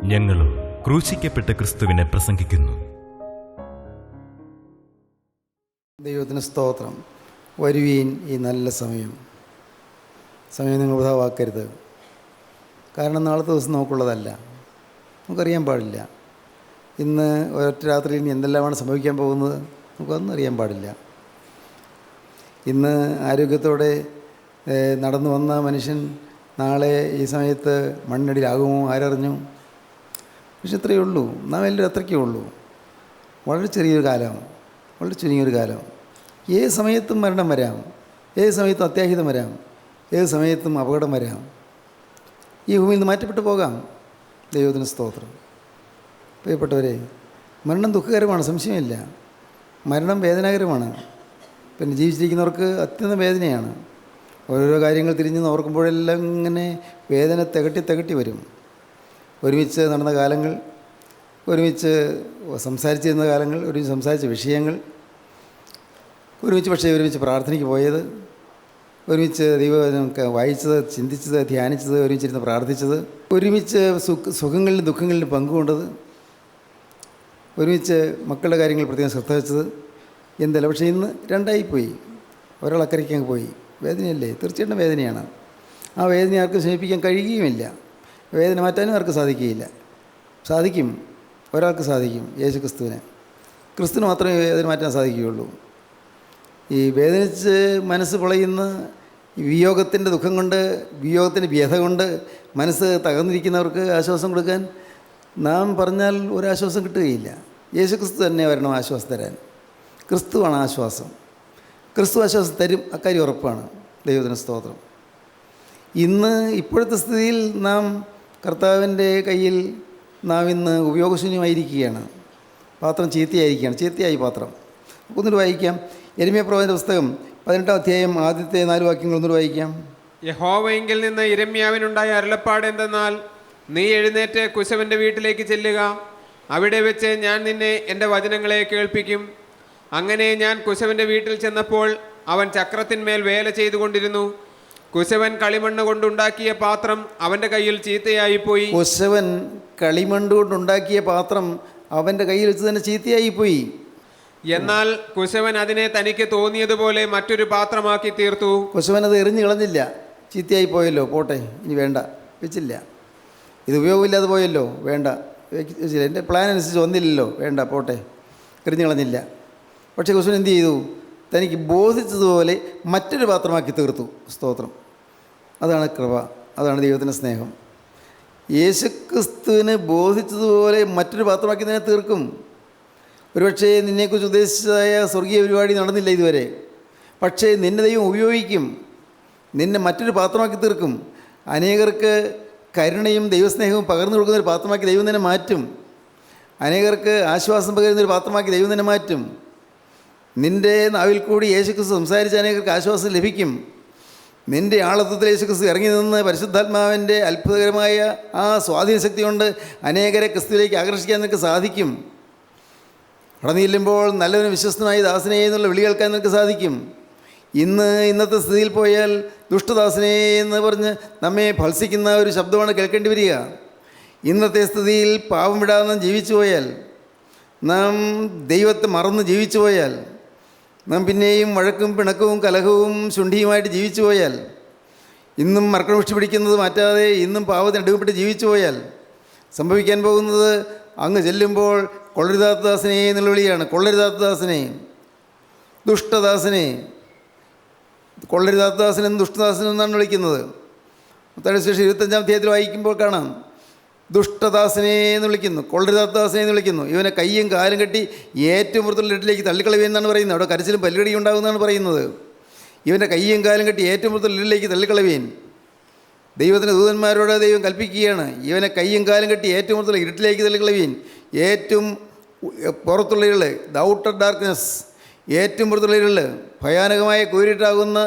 ഞങ്ങളും ക്രൂശിക്കപ്പെട്ട ക്രിസ്തുവിനെ പ്രസംഗിക്കുന്നു. ദൈവത്തിന് സ്തോത്രം. വരുവീൻ ഈ നല്ല സമയം നിങ്ങൾ വൃഥാവാക്കരുത്. കാരണം നാളത്തെ ദിവസം നമുക്കുള്ളതല്ല, നമുക്കറിയാൻ പാടില്ല. ഇന്ന് ഒരൊറ്റ രാത്രിയിൽ ഇനി എന്തെല്ലാമാണ് സംഭവിക്കാൻ പോകുന്നത് നമുക്കൊന്നും അറിയാൻ പാടില്ല. ഇന്ന് ആരോഗ്യത്തോടെ നടന്നു വന്ന മനുഷ്യൻ നാളെ ഈ സമയത്ത് മണ്ണിനടിയിലാകുമോ ആരറിഞ്ഞു? പക്ഷെ ഇത്രയേ ഉള്ളൂ, നാം എല്ലാവരും അത്രയ്ക്കേ ഉള്ളൂ. വളരെ ചെറിയൊരു കാലം, വളരെ ചുരുങ്ങിയൊരു കാലം. ഏത് സമയത്തും മരണം വരാം, ഏത് സമയത്തും അത്യാഹിതം വരാം, ഏത് സമയത്തും അപകടം വരാം. ഈ ഭൂമിയിൽ നിന്ന് മാറ്റപ്പെട്ടു പോകാം. ദൈവത്തിന് സ്തോത്രം. പ്രിയപ്പെട്ടവരെ, മരണം ദുഃഖകരമാണ്, സംശയമില്ല. മരണം വേദനാകരമാണ്. പിന്നെ ജീവിച്ചിരിക്കുന്നവർക്ക് അത്യന്തം വേദനയാണ്. ഓരോരോ കാര്യങ്ങൾ തിരിഞ്ഞ് ഓർക്കുമ്പോഴെല്ലാം ഇങ്ങനെ വേദന തികട്ടി വരും. ഒരുമിച്ച് നടന്ന കാലങ്ങൾ, ഒരുമിച്ച് സംസാരിച്ചിരുന്ന കാലങ്ങൾ, ഒരുമിച്ച് സംസാരിച്ച വിഷയങ്ങൾ, ഒരുമിച്ച് പ്രാർത്ഥനയ്ക്ക് പോയത്, ഒരുമിച്ച് ദൈവവചനം വായിച്ചത്, ചിന്തിച്ചത്, ധ്യാനിച്ചത്, ഒരുമിച്ചിരുന്ന് പ്രാർത്ഥിച്ചത്, ഒരുമിച്ച് സുഖങ്ങളിലും ദുഃഖങ്ങളിലും പങ്കുകൊണ്ടത്, ഒരുമിച്ച് മക്കളുടെ കാര്യങ്ങൾ പ്രത്യേകം ശ്രദ്ധ വെച്ചത് എന്തല്ല. പക്ഷേ ഇന്ന് രണ്ടായിപ്പോയി. ഒരാൾ അക്കരയ്ക്ക് അങ്ങ് പോയി. വേദനയല്ലേ? തീർച്ചയായിട്ടും വേദനയാണ്. ആ വേദന ആർക്കും ശമിപ്പിക്കാൻ കഴിയുകയുമില്ല. വേദന മാറ്റാനും ആർക്കും സാധിക്കും. ഒരാൾക്ക് സാധിക്കും, യേശു ക്രിസ്തുവിന്. ക്രിസ്തുവിന് മാത്രമേ വേദന മാറ്റാൻ സാധിക്കുകയുള്ളൂ. ഈ വേദനിച്ച് മനസ്സ് പൊളയുന്ന വിയോഗത്തിൻ്റെ ദുഃഖം കൊണ്ട്, വിയോഗത്തിൻ്റെ വ്യഥ കൊണ്ട് മനസ്സ് തകർന്നിരിക്കുന്നവർക്ക് ആശ്വാസം കൊടുക്കാൻ നാം പറഞ്ഞാൽ ഒരാശ്വാസം കിട്ടുകയില്ല. യേശു ക്രിസ്തു തന്നെ വരണം ആശ്വാസം തരാൻ. ക്രിസ്തുവാണ് ആശ്വാസം. ക്രിസ്തു ആശ്വാസം തരും, അക്കാര്യം ഉറപ്പാണ്. ദൈവത്തിന് സ്തോത്രം. ഇന്ന് ഇപ്പോഴത്തെ സ്ഥിതിയിൽ നാം കർത്താവിൻ്റെ കയ്യിൽ നാം ഇന്ന് ഉപയോഗശൂന്യമായിരിക്കുകയാണ്. പാത്രം ചീത്തയായി പാത്രം. ഒന്നുകൂടി വായിക്കാം. യിരെമ്യാ പ്രവാചകന്റെ പുസ്തകം 18-ാം അധ്യായം ആദ്യത്തെ 4 വാക്യങ്ങൾ ഒന്നുകൂടി വായിക്കാം. യഹോവയെങ്കിൽ നിന്ന് യിരെമ്യാവിനുണ്ടായ അരുളപ്പാട് എന്തെന്നാൽ, നീ എഴുന്നേറ്റ് കുശവന്റെ വീട്ടിലേക്ക് ചെല്ലുക, അവിടെ വെച്ച് ഞാൻ നിന്നെ എൻ്റെ വചനങ്ങളെ കേൾപ്പിക്കും. അങ്ങനെ ഞാൻ കുശവന്റെ വീട്ടിൽ ചെന്നപ്പോൾ അവൻ ചക്രത്തിന്മേൽ വേല ചെയ്തുകൊണ്ടിരുന്നു. കുശവൻ കളിമണ്ണ് കൊണ്ടുണ്ടാക്കിയ പാത്രം അവൻ്റെ കയ്യിൽ ചീത്തയായിപ്പോയി. കുശവൻ കളിമണ്ണ് കൊണ്ടുണ്ടാക്കിയ പാത്രം അവൻ്റെ കയ്യിൽ വെച്ച് തന്നെ ചീത്തയായിപ്പോയി. എന്നാൽ കുശവൻ അതിനെ തനിക്ക് തോന്നിയതുപോലെ മറ്റൊരു പാത്രമാക്കി തീർത്തു. കുശവൻ അത് എറിഞ്ഞു കളഞ്ഞില്ല. ചീത്തയായി പോയല്ലോ, പോട്ടെ, ഇനി വേണ്ട, വെച്ചില്ല. ഇത് ഉപയോഗമില്ലാതെ പോയല്ലോ, വേണ്ട, വെച്ചില്ല. എൻ്റെ പ്ലാൻ അനുസരിച്ച് വന്നില്ലല്ലോ, വേണ്ട, പോട്ടെ, എറിഞ്ഞു കളഞ്ഞില്ല. പക്ഷേ കുശവൻ എന്ത് ചെയ്തു? തനിക്ക് ബോധിച്ചതുപോലെ മറ്റൊരു പാത്രമാക്കി തീർത്തു. സ്തോത്രം. അതാണ് കൃപ, അതാണ് ദൈവത്തിൻ്റെ സ്നേഹം. യേശുക്രിസ്തുവിന് ബോധിച്ചതുപോലെ മറ്റൊരു പാത്രമാക്കി തന്നെ തീർക്കും. ഒരുപക്ഷേ നിന്നെക്കുറിച്ച് ഉദ്ദേശിച്ചതായ സ്വർഗീയ പരിപാടി നടന്നില്ല ഇതുവരെ, പക്ഷേ നിന്നെ ദൈവം ഉപയോഗിക്കും. നിന്നെ മറ്റൊരു പാത്രമാക്കി തീർക്കും. അനേകർക്ക് കരുണയും ദൈവസ്നേഹവും പകർന്നു കൊടുക്കുന്നൊരു പാത്രമാക്കി ദൈവം തന്നെ മാറ്റും. അനേകർക്ക് ആശ്വാസം പകരുന്നൊരു പാത്രമാക്കി ദൈവം തന്നെ മാറ്റും. നിൻ്റെ നാവിൽ കൂടി യേശുക്രിസ്തു സംസാരിച്ച് അനേകർക്ക് ആശ്വാസം ലഭിക്കും. നിൻ്റെ ആളത്വത്തിൽ യേശുക്രിസ്തു ഇറങ്ങി നിന്ന് പരിശുദ്ധാത്മാവിൻ്റെ അത്ഭുതകരമായ ആ സ്വാധീന ശക്തി കൊണ്ട് അനേകരെ ക്രിസ്തുവിലേക്ക് ആകർഷിക്കാൻ നിനക്ക് സാധിക്കും. കടന്നു ചെല്ലുമ്പോൾ നല്ലവന് വിശ്വസ്തനായ ദാസനെ എന്നുള്ള വിളി കേൾക്കാൻ നിനക്ക് സാധിക്കും. ഇന്നത്തെ സ്ഥിതിയിൽ പോയാൽ ദുഷ്ടദാസനെ എന്ന് പറഞ്ഞ് നമ്മെ ഭത്സിക്കുന്ന ഒരു ശബ്ദമാണ് കേൾക്കേണ്ടി വരിക. ഇന്നത്തെ സ്ഥിതിയിൽ പാപം വിടാതെ ജീവിച്ചു പോയാൽ, നാം ദൈവത്തെ മറന്ന് ജീവിച്ചു പോയാൽ, നാം പിന്നെയും വഴക്കും പിണക്കവും കലഹവും ശുണ്ഠിയുമായിട്ട് ജീവിച്ചു പോയാൽ, ഇന്നും മർക്കണപക്ഷി പിടിക്കുന്നത് മാറ്റാതെ ഇന്നും പാവത്തിന് അടിമപ്പെട്ട് ജീവിച്ചു പോയാൽ സംഭവിക്കാൻ പോകുന്നത്, അങ്ങ് ചെല്ലുമ്പോൾ കൊള്ളരുതാത്ത ദാസനെ എന്നുള്ള വിളിയാണ്. കൊള്ളരുതാത്ത ദാസനെ, ദുഷ്ടദാസനെ. കൊള്ളരുതാത്ത ദാസനെന്ന് ദുഷ്ടദാസനെന്നാണ് വിളിക്കുന്നത്. മത്തായിയുടെ സുവിശേഷം 25-ാം അധ്യായത്തിൽ വായിക്കുമ്പോൾ കാണാം, ദുഷ്ടദാസനെ എന്ന് വിളിക്കുന്നു, കൊള്ളരുതാത്ത ദാസനെ എന്ന് വിളിക്കുന്നു. ഇവനെ കയ്യും കാലും കെട്ടി ഏറ്റവും പുറത്തുള്ള ഇടത്തിലേക്ക് തള്ളിക്കളയുമെന്നാണ് പറയുന്നത്. അവിടെ കരച്ചിലും പല്ലുകടിയും ഉണ്ടാകുമെന്നാണ് പറയുന്നത്. ഇവൻ്റെ കയ്യും കാലും കെട്ടി ഏറ്റവും പുറത്തുള്ള ഇടത്തിലേക്ക് തള്ളിക്കളയുവേൻ ദൈവത്തിൻ്റെ ദൂതന്മാരോട് ദൈവം കൽപ്പിക്കുകയാണ്. ഇവനെ കയ്യും കാലും കെട്ടി ഏറ്റവും പുറത്തുള്ള ഇരുട്ടിലേക്ക് തള്ളിക്കളയുവേൻ. ഏറ്റവും പുറത്തുള്ള ഇരുള്, ദ ഔട്ടർ ഡാർക്ക്നെസ്, ഏറ്റവും പുറത്തുള്ള ഇരുള്, ഭയാനകമായ കൂരിട്ടാകുന്ന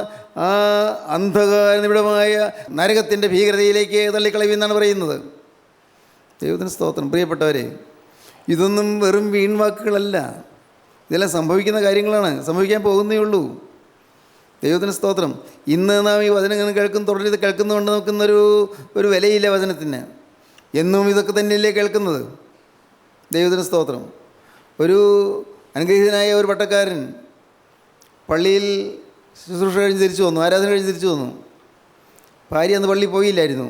ആ അന്ധകാര നിബിഡമായ നരകത്തിൻ്റെ ഭീകരതയിലേക്ക് തള്ളിക്കളയുമെന്നാണ് പറയുന്നത്. ദൈവത്തിന് സ്തോത്രം. പ്രിയപ്പെട്ടവരെ, ഇതൊന്നും വെറും വീൺവാക്കുകളല്ല, ഇതെല്ലാം സംഭവിക്കുന്ന കാര്യങ്ങളാണ്, സംഭവിക്കാൻ പോകുന്നേ ഉള്ളൂ. ദൈവത്തിന് സ്തോത്രം. ഇന്ന് നാം ഈ വചനം തുടർന്ന് കേൾക്കുന്നതുകൊണ്ട് നമുക്കിന്നൊരു വിലയില്ല വചനത്തിന്. എന്നും ഇതൊക്കെ തന്നെയല്ലേ കേൾക്കുന്നത്? ദൈവത്തിന് സ്തോത്രം. ഒരു അനുഗ്രഹീതനായ ഒരു പട്ടക്കാരൻ പള്ളിയിൽ ശുശ്രൂഷ കഴിഞ്ഞ് തിരിച്ചു വന്നു, ആരാധന കഴിഞ്ഞ് തിരിച്ചു വന്നു. ഭാര്യ അന്ന് പള്ളിയിൽ പോയില്ലായിരുന്നു.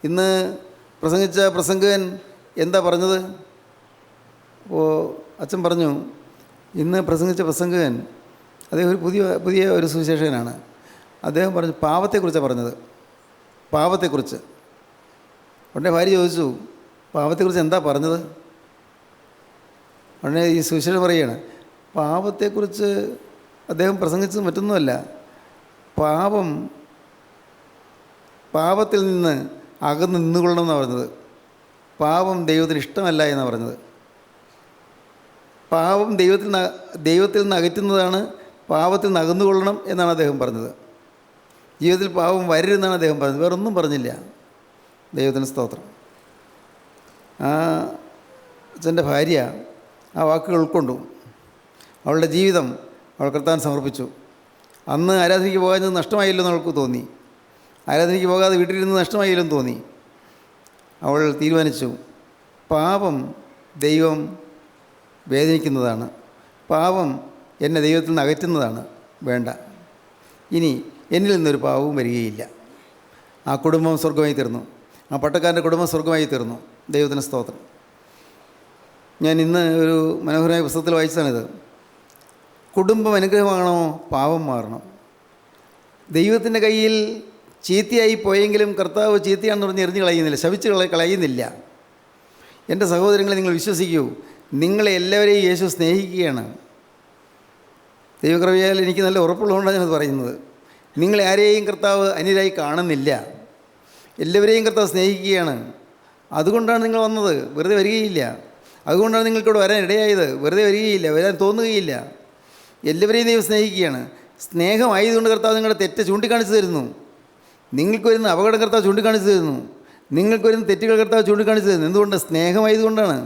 ഇന്ന് പ്രസംഗിച്ച പ്രസംഗകൻ എന്താ പറഞ്ഞത്? അപ്പോൾ അച്ഛൻ പറഞ്ഞു, ഇന്ന് പ്രസംഗിച്ച പ്രസംഗകൻ അദ്ദേഹം ഒരു പുതിയ ഒരു സുവിശേഷകനാണ്. അദ്ദേഹം പറഞ്ഞു പാപത്തെക്കുറിച്ചാണ് പറഞ്ഞത്, പാപത്തെക്കുറിച്ച്. ഉടനെ ഭാര്യ ചോദിച്ചു, പാപത്തെക്കുറിച്ച് എന്താ പറഞ്ഞത്? ഉടനെ ഈ സുവിശേഷം പറയുകയാണ്, പാപത്തെക്കുറിച്ച് അദ്ദേഹം പ്രസംഗിച്ചത് മറ്റൊന്നുമല്ല, പാപത്തിൽ നിന്ന് അകന്ന് നിന്നുകൊള്ളണം എന്നാണ് പറഞ്ഞത്. പാപം ദൈവത്തിന് ഇഷ്ടമല്ല എന്നാണ് പറഞ്ഞത്. പാപം ദൈവത്തിൽ നിന്ന് അകറ്റുന്നതാണ്, പാപത്തിൽ നിന്ന് അകന്നുകൊള്ളണം എന്നാണ് അദ്ദേഹം പറഞ്ഞത്. ജീവിതത്തിൽ പാപം വരരുതെന്നാണ് അദ്ദേഹം പറഞ്ഞത്, വേറൊന്നും പറഞ്ഞില്ല. ദൈവത്തിന് സ്തോത്രം. ആ അച്ഛൻ്റെ ഭാര്യ ആ വാക്കുകൾ ഉൾക്കൊണ്ടു. അവളുടെ ജീവിതം അവൾ കർത്താവിന് സമർപ്പിച്ചു. അന്ന് ആരാധനയ്ക്ക് പോകാഞ്ഞത് നഷ്ടമായില്ലോ എന്ന് അവൾക്ക് തോന്നി. ആരാധനയ്ക്ക് പോകാതെ വീട്ടിലിരുന്ന് നഷ്ടമായില്ലോ എന്ന് തോന്നി. അവൾ തീരുമാനിച്ചു, പാപം ദൈവം വേദനിക്കുന്നതാണ്, പാപം എന്നെ ദൈവത്തിൽ നിന്ന് അകറ്റുന്നതാണ്, വേണ്ട, ഇനി എന്നിൽ നിന്നൊരു പാവവും വരികയില്ല. ആ കുടുംബം സ്വർഗമായി തീർന്നു. ആ പട്ടക്കാരൻ്റെ കുടുംബം സ്വർഗമായി തീർന്നു. ദൈവത്തിന് സ്തോത്രം. ഞാൻ ഇന്ന് ഒരു മനോഹരമായ പുസ്തകത്തിൽ വായിച്ചതാണിത്. കുടുംബം അനുഗ്രഹമാണോ, പാപം മാറണം? ദൈവത്തിൻ്റെ കയ്യിൽ ചീത്തയായി പോയെങ്കിലും കർത്താവ് ചീത്തയാണെന്ന് പറഞ്ഞ് എറിഞ്ഞ് കളയുന്നില്ല, ശപിച്ച് കളയുന്നില്ല. എൻ്റെ സഹോദരങ്ങളെ, നിങ്ങൾ വിശ്വസിക്കൂ, നിങ്ങളെ എല്ലാവരെയും യേശു സ്നേഹിക്കുകയാണ്. ദൈവകൃപയാൽ എനിക്ക് നല്ല ഉറപ്പുള്ളതുകൊണ്ടാണ് ഞാനത് പറയുന്നത്. നിങ്ങളെ ആരെയും കർത്താവ് അന്യരായി കാണുന്നില്ല, എല്ലാവരെയും കർത്താവ് സ്നേഹിക്കുകയാണ്. അതുകൊണ്ടാണ് നിങ്ങൾ വന്നത്, വെറുതെ വരികയില്ല. അതുകൊണ്ടാണ് നിങ്ങൾക്കിവിടെ വരാൻ ഇടയായത്, വെറുതെ വരികയില്ല, വരാൻ തോന്നുകയില്ല. എല്ലാവരെയും ദൈവം സ്നേഹിക്കുകയാണ്. സ്നേഹമായതുകൊണ്ട് കർത്താവ് നിങ്ങളുടെ തെറ്റ് ചൂണ്ടിക്കാണിച്ചു തരുന്നു. നിങ്ങൾക്ക് വരുന്ന അപകടം കർത്താവ് ചൂണ്ടിക്കാണിച്ചു തരുന്നു. നിങ്ങൾക്ക് വരുന്ന തെറ്റുകൾ കർത്താവ് ചൂണ്ടിക്കാണിച്ചു തരുന്നു. എന്തുകൊണ്ട്? സ്നേഹമായതുകൊണ്ടാണ്.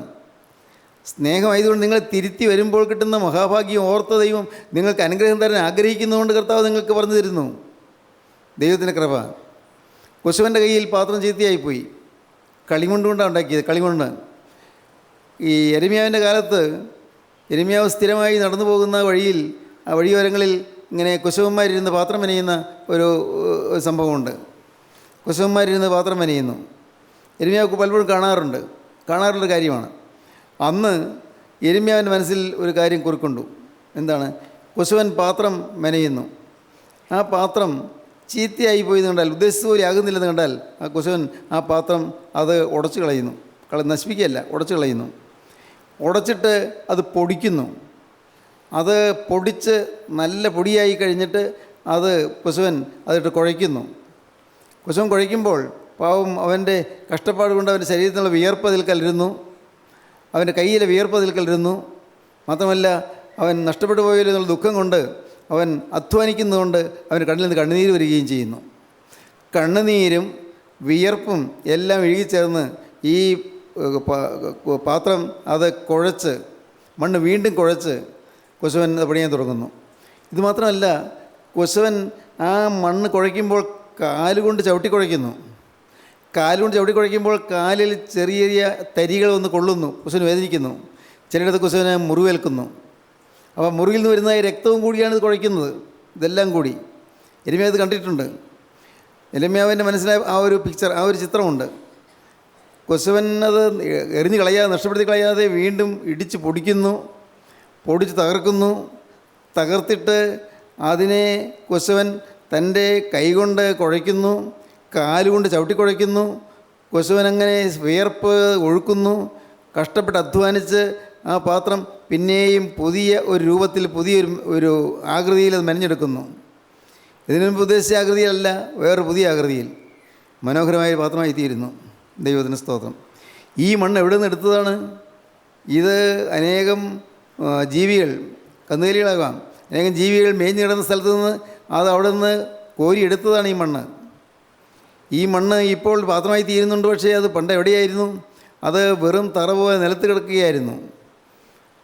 സ്നേഹമായതുകൊണ്ട് നിങ്ങളെ തിരുത്തി വരുമ്പോൾ കിട്ടുന്ന മഹാഭാഗ്യം ഓർത്ത ദൈവം നിങ്ങൾക്ക് അനുഗ്രഹം തരാൻ ആഗ്രഹിക്കുന്നതുകൊണ്ട് കർത്താവ് നിങ്ങൾക്ക് പറഞ്ഞു തരുന്നു. ദൈവത്തിൻ്റെ കൃപ. കുശവൻ്റെ കയ്യിൽ പാത്രം ചീത്തയായിപ്പോയി. കളിമണ്ണുകൊണ്ടാണ് ഉണ്ടാക്കിയത്, കളിമണ്ണ്. ഈ യെരമ്യാവിൻ്റെ കാലത്ത് യെരമ്യാവ് സ്ഥിരമായി നടന്നു പോകുന്ന വഴിയിൽ, ആ വഴിയോരങ്ങളിൽ ഇങ്ങനെ കുശവന്മാരിരുന്ന് പാത്രം മെനയുന്ന ഒരു സംഭവമുണ്ട്. കുശവന്മാരിരുന്ന് പാത്രം മെനയുന്നു. യെരമ്യാവ് പലപ്പോഴും കാണാറുള്ള കാര്യമാണ്. അന്ന് യെരമ്യാവിൻ്റെ മനസ്സിൽ ഒരു കാര്യം കുറിക്കൊണ്ടു. എന്താണ്? കുശവൻ പാത്രം മെനയുന്നു. ആ പാത്രം ചീത്തയായി പോയി കണ്ടാൽ, ഉദ്ദേശിച്ചതുപോലെ ആകുന്നില്ലെന്ന് കണ്ടാൽ, ആ കുശവൻ ആ പാത്രം അത് ഉടച്ചു കളയുന്നു. നശിപ്പിക്കുകയല്ല, ഉടച്ചു കളയുന്നു. ഉടച്ചിട്ട് അത് പൊടിക്കുന്നു. അത് പൊടിച്ച് നല്ല പൊടിയായി കഴിഞ്ഞിട്ട് അത് കുശവൻ അതിട്ട് കുഴയ്ക്കുന്നു. കുശവൻ കുഴയ്ക്കുമ്പോൾ പാവം അവൻ്റെ കഷ്ടപ്പാട് കൊണ്ട് അവൻ്റെ ശരീരത്തിലുള്ള വിയർപ്പ് അതിൽ കലരുന്നു, അവൻ്റെ കയ്യിലെ വിയർപ്പ് അതിൽ കലരുന്നു. മാത്രമല്ല, അവൻ നഷ്ടപ്പെട്ടു പോയല്ലോ എന്നുള്ള ദുഃഖം കൊണ്ട് അവൻ അധ്വാനിക്കുന്നതുകൊണ്ട് അവൻ്റെ കണ്ണിൽ നിന്ന് കണ്ണുനീര് വരികയും ചെയ്യുന്നു. കണ്ണുനീരും വിയർപ്പും എല്ലാം ഇഴുകിച്ചേർന്ന് ഈ പാത്രം അത് കുഴച്ച്, മണ്ണ് വീണ്ടും കുഴച്ച് കുശവൻ അത് പണിയാൻ തുടങ്ങുന്നു. ഇതുമാത്രമല്ല, കുശവൻ ആ മണ്ണ് കുഴയ്ക്കുമ്പോൾ കാലുകൊണ്ട് ചവിട്ടി കുഴയ്ക്കുന്നു. കാലുകൊണ്ട് ചവിട്ടി കുഴയ്ക്കുമ്പോൾ കാലിൽ ചെറിയ ചെറിയ തരികൾ വന്ന് കൊള്ളുന്നു. കുശവൻ വേദനിക്കുന്നു. ചിലയിടത്ത് കുശവന് മുറിവേൽക്കുന്നു. അപ്പോൾ മുറിയിൽ നിന്ന് വരുന്ന രക്തവും കൂടിയാണ് ഇത് കുഴയ്ക്കുന്നത്. ഇതെല്ലാം കൂടി യെരമ്യാവ് കണ്ടിട്ടുണ്ട്. യെരമ്യാവിൻ്റെ മനസ്സിലായ ആ ഒരു പിക്ചർ, ആ ഒരു ചിത്രമുണ്ട്. കുശവൻ അത് എറിഞ്ഞ് കളയാതെ, നഷ്ടപ്പെടുത്തി കളയാതെ വീണ്ടും ഇടിച്ച് പൊടിക്കുന്നു, പൊടിച്ച് തകർക്കുന്നു. തകർത്തിട്ട് അതിനെ കുശവൻ തൻ്റെ കൈകൊണ്ട് കുഴയ്ക്കുന്നു, കാലുകൊണ്ട് ചവിട്ടി കുഴയ്ക്കുന്നു. കുശവൻ അങ്ങനെ വിയർപ്പ് ഒഴുക്കുന്നു. കഷ്ടപ്പെട്ട് അധ്വാനിച്ച് ആ പാത്രം പിന്നെയും പുതിയ ഒരു രൂപത്തിൽ, പുതിയൊരു ആകൃതിയിൽ അത് മെനഞ്ഞെടുക്കുന്നു. ഇതിനു മുമ്പ് ഉദ്ദേശിച്ച ആകൃതിയിലല്ല, വേറൊരു പുതിയ ആകൃതിയിൽ മനോഹരമായ പാത്രമായി തീരുന്നു. ദൈവത്തിന് സ്തോത്രം. ഈ മണ്ണ് എവിടെ നിന്ന് എടുത്തതാണ്? ഇത് അനേകം ജീവികൾ, കന്നുകാലികളാകാം, അനേകം ജീവികൾ മേഞ്ഞു കിടന്ന സ്ഥലത്ത് നിന്ന് അത് അവിടെ നിന്ന് കോരിയെടുത്തതാണ് ഈ മണ്ണ്. ഈ മണ്ണ് ഇപ്പോൾ പാത്രമായി തീരുന്നുണ്ട്. പക്ഷേ അത് പണ്ട് എവിടെയായിരുന്നു? അത് വെറും തറ പോലെ നിലത്ത് കിടക്കുകയായിരുന്നു.